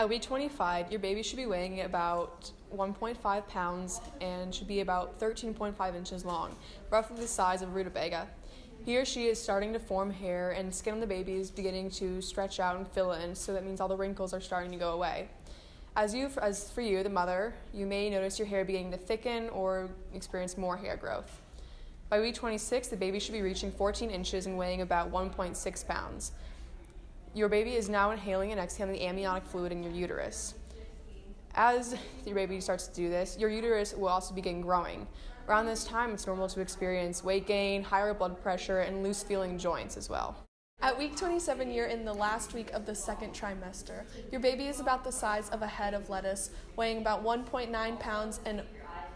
At week 25, your baby should be weighing about 1.5 pounds and should be about 13.5 inches long, roughly the size of a rutabaga. He or she is starting to form hair and skin on the baby is beginning to stretch out and fill in, so that means all the wrinkles are starting to go away. As for you, the mother, you may notice your hair beginning to thicken or experience more hair growth. By week 26, the baby should be reaching 14 inches and weighing about 1.6 pounds. Your baby is now inhaling and exhaling the amniotic fluid in your uterus. As your baby starts to do this, your uterus will also begin growing. Around this time, it's normal to experience weight gain, higher blood pressure, and loose feeling joints as well. At week 27, you're in the last week of the second trimester. Your baby is about the size of a head of lettuce, weighing about 1.9 pounds and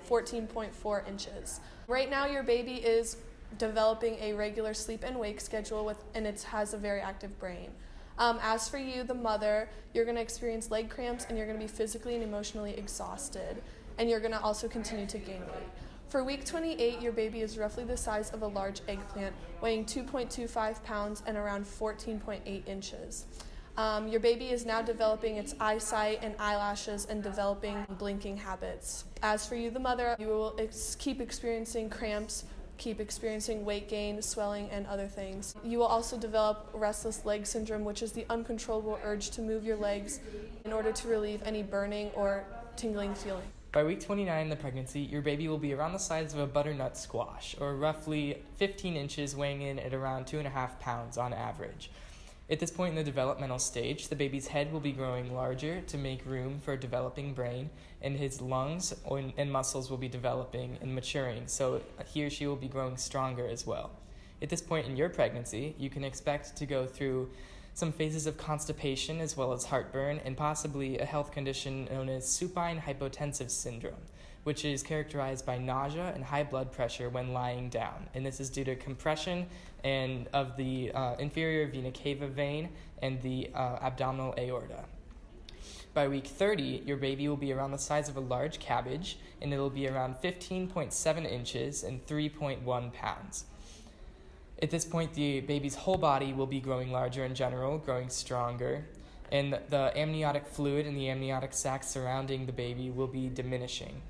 14.4 inches. Right now, your baby is developing a regular sleep and wake schedule and it has a very active brain. As for you, the mother, you're going to experience leg cramps and you're going to be physically and emotionally exhausted, and you're going to also continue to gain weight. For week 28, your baby is roughly the size of a large eggplant, weighing 2.25 pounds and around 14.8 inches. Your baby is now developing its eyesight and eyelashes and developing blinking habits. As for you, the mother, you will keep experiencing cramps, keep experiencing weight gain, swelling, and other things. You will also develop restless leg syndrome, which is the uncontrollable urge to move your legs in order to relieve any burning or tingling feeling. By week 29 in the pregnancy, your baby will be around the size of a butternut squash, or roughly 15 inches, weighing in at around 2.5 pounds on average. At this point in the developmental stage, the baby's head will be growing larger to make room for a developing brain, and his lungs and muscles will be developing and maturing, so he or she will be growing stronger as well. At this point in your pregnancy, you can expect to go through some phases of constipation as well as heartburn, and possibly a health condition known as supine hypotensive syndrome, which is characterized by nausea and high blood pressure when lying down. And this is due to compression of the inferior vena cava vein and the abdominal aorta. By week 30, your baby will be around the size of a large cabbage, and it will be around 15.7 inches and 3.1 pounds. At this point, the baby's whole body will be growing larger in general, growing stronger, and the amniotic fluid and the amniotic sac surrounding the baby will be diminishing.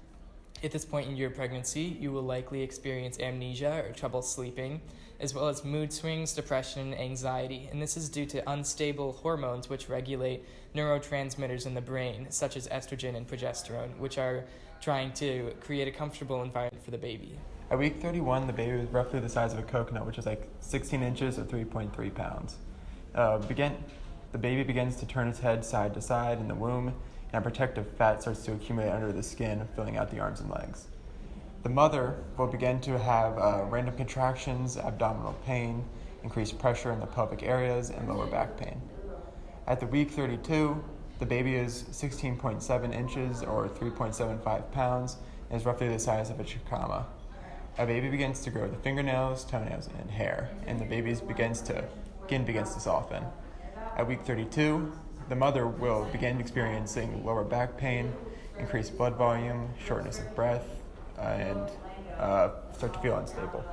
At this point in your pregnancy, you will likely experience amnesia or trouble sleeping, as well as mood swings, depression, and anxiety. And this is due to unstable hormones which regulate neurotransmitters in the brain, such as estrogen and progesterone, which are trying to create a comfortable environment for the baby. At week 31, the baby was roughly the size of a coconut, which is like 16 inches or 3.3 pounds. The baby begins to turn its head side to side in the womb, and protective fat starts to accumulate under the skin, filling out the arms and legs. The mother will begin to have random contractions, abdominal pain, increased pressure in the pelvic areas, and lower back pain. At the week 32, the baby is 16.7 inches or 3.75 pounds and is roughly the size of a jicama. A baby begins to grow the fingernails, toenails, and hair, and the baby begins to soften. At week 32, the mother will begin experiencing lower back pain, increased blood volume, shortness of breath, and start to feel unstable.